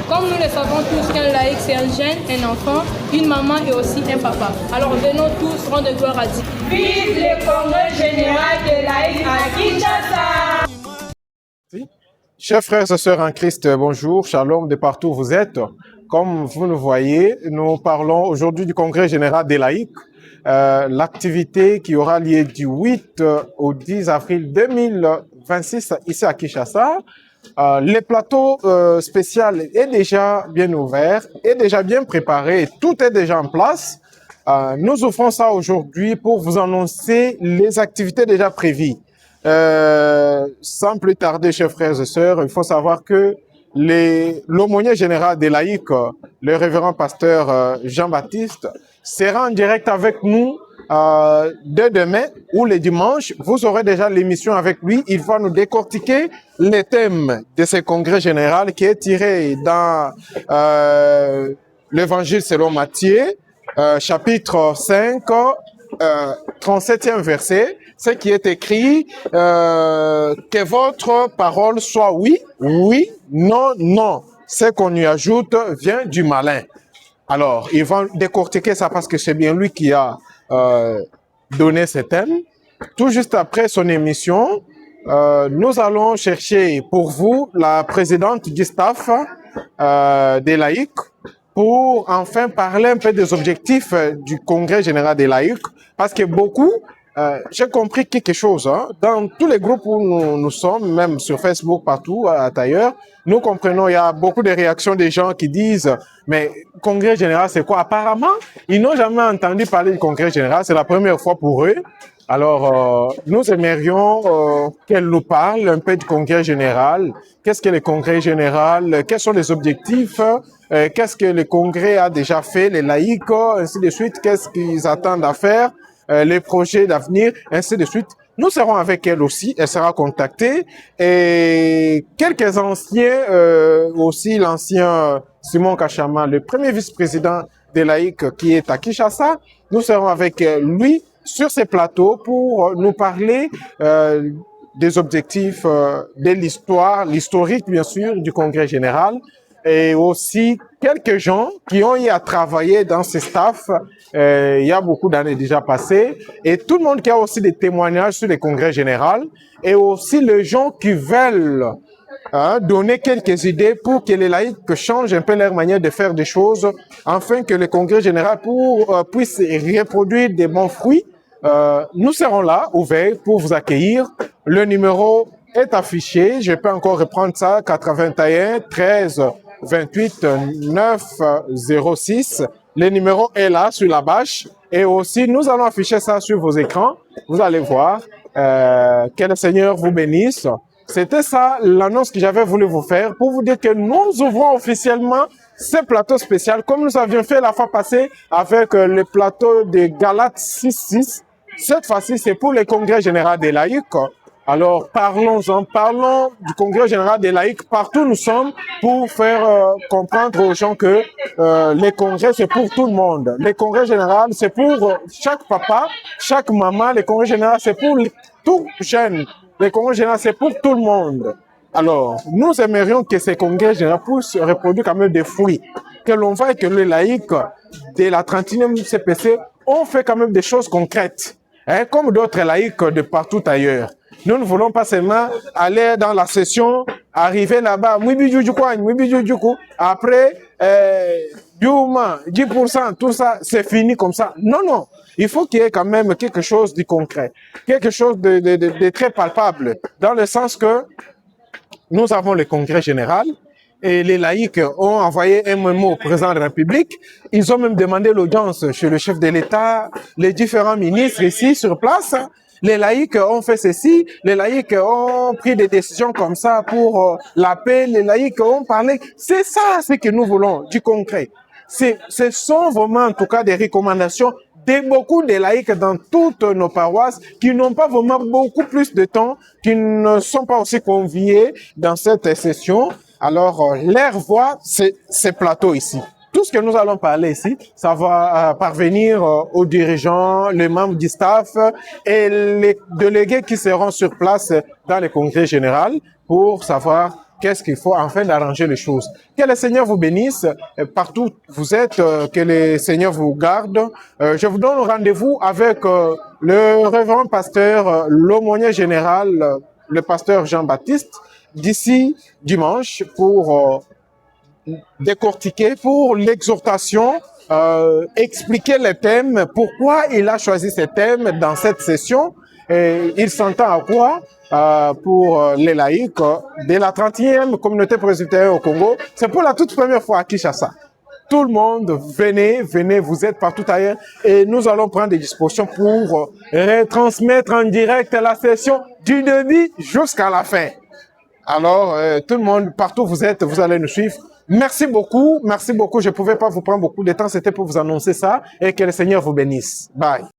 Comme nous le savons tous qu'un laïc, c'est un jeune, un enfant, une maman et aussi un papa. Alors venons tous rendre gloire à Dieu. Vive le congrès général des laïcs à Kinshasa! Chers frères et sœurs en Christ, bonjour, shalom de partout où vous êtes. Comme vous le voyez, nous parlons aujourd'hui du congrès général des laïcs, l'activité qui aura lieu du 8 au 10 avril 2026 ici à Kinshasa. Le plateau spécial est déjà bien ouvert, est déjà bien préparé, tout est déjà en place. Nous offrons ça aujourd'hui pour vous annoncer les activités déjà prévues. Sans plus tarder, chers frères et sœurs, il faut savoir que l'aumônier général des laïcs, le révérend pasteur Jean-Baptiste, sera en direct avec nous dès demain ou le dimanche. Vous aurez déjà l'émission avec lui. Il va nous décortiquer les thèmes de ce congrès général qui est tiré dans l'Évangile selon Matthieu, chapitre 5, 37e verset. Ce qui est écrit, que votre parole soit oui, oui, non, non. Ce qu'on lui ajoute vient du malin. Alors, il va décortiquer ça parce que c'est bien lui qui a donné ce thème. Tout juste après son émission, nous allons chercher pour vous la présidente du staff des laïcs pour enfin parler un peu des objectifs du congrès général des laïcs parce que beaucoup j'ai compris quelque chose, hein. Dans tous les groupes où nous sommes, même sur Facebook, partout, ailleurs, nous comprenons, il y a beaucoup de réactions des gens qui disent, mais congrès général, c'est quoi? Apparemment, ils n'ont jamais entendu parler du congrès général, c'est la première fois pour eux. Alors, nous aimerions qu'elle nous parle un peu du congrès général. Qu'est-ce que le congrès général? Quels sont les objectifs? Qu'est-ce que le congrès a déjà fait? Les laïcs, ainsi de suite, qu'est-ce qu'ils attendent à faire? Les projets d'avenir, ainsi de suite. Nous serons avec elle aussi, elle sera contactée. Et quelques anciens, aussi l'ancien Simon Kachama, le premier vice-président des laïcs qui est à Kinshasa, nous serons avec lui sur ces plateaux pour nous parler des objectifs de l'histoire, l'historique bien sûr du congrès général, et aussi quelques gens qui ont eu à travailler dans ces staffs il y a beaucoup d'années déjà passées, et tout le monde qui a aussi des témoignages sur le congrès général, et aussi les gens qui veulent donner quelques idées pour que les laïcs changent un peu leur manière de faire des choses, afin que le congrès général puisse reproduire des bons fruits. Nous serons là, ouverts, pour vous accueillir. Le numéro est affiché, je peux encore reprendre ça, 81 13 28 9 06. Le numéro est là, sur la bâche. Et aussi, nous allons afficher ça sur vos écrans. Vous allez voir. Que le Seigneur vous bénisse. C'était ça l'annonce que j'avais voulu vous faire pour vous dire que nous ouvrons officiellement ce plateau spécial comme nous avions fait la fois passée avec le plateau de Galates 6.6. Cette fois-ci, c'est pour le congrès général des laïcs. Alors, parlons-en, parlons du congrès général des laïcs partout où nous sommes pour faire comprendre aux gens que les congrès, c'est pour tout le monde. Les congrès général, c'est pour chaque papa, chaque maman. Les congrès général, c'est pour tout jeune. Les congrès général, c'est pour tout le monde. Alors, nous aimerions que ces congrès généraux puissent reproduire quand même des fruits. Que l'on voit que les laïcs de la 31e CPC ont fait quand même des choses concrètes. Hein, comme d'autres laïcs de partout ailleurs. Nous ne voulons pas seulement aller dans la session, arriver là-bas, après, 10%, tout ça, c'est fini comme ça. Non, non. Il faut qu'il y ait quand même quelque chose de concret, quelque chose de très palpable, dans le sens que nous avons le congrès général et les laïcs ont envoyé un mémo au président de la République. Ils ont même demandé l'audience chez le chef de l'État, les différents ministres ici sur place. Les laïcs ont fait ceci, les laïcs ont pris des décisions comme ça pour la paix, les laïcs ont parlé. C'est ça ce que nous voulons, du concret. Ce sont vraiment en tout cas des recommandations de beaucoup de laïcs dans toutes nos paroisses qui n'ont pas vraiment beaucoup plus de temps, qui ne sont pas aussi conviés dans cette session. Alors, leur voix, c'est ce plateau ici. tout ce que nous allons parler ici, ça va parvenir aux dirigeants, les membres du staff et les délégués qui seront sur place dans le congrès général pour savoir qu'est-ce qu'il faut afin d'arranger les choses. Que le Seigneur vous bénisse partout où vous êtes, que le Seigneur vous garde. Je vous donne rendez-vous avec le révérend pasteur, l'aumônier général, le pasteur Jean-Baptiste, d'ici dimanche pour décortiquer, pour l'exhortation, expliquer les thèmes, pourquoi il a choisi ces thèmes dans cette session, et il s'entend à quoi pour les laïcs de la 30e communauté presbytérienne au Congo. C'est pour la toute première fois à Kinshasa. Tout le monde, venez, vous êtes partout ailleurs et nous allons prendre des dispositions pour retransmettre en direct la session du début jusqu'à la fin. Alors, tout le monde, partout où vous êtes, vous allez nous suivre. Merci beaucoup. Je ne pouvais pas vous prendre beaucoup de temps, c'était pour vous annoncer ça et que le Seigneur vous bénisse. Bye.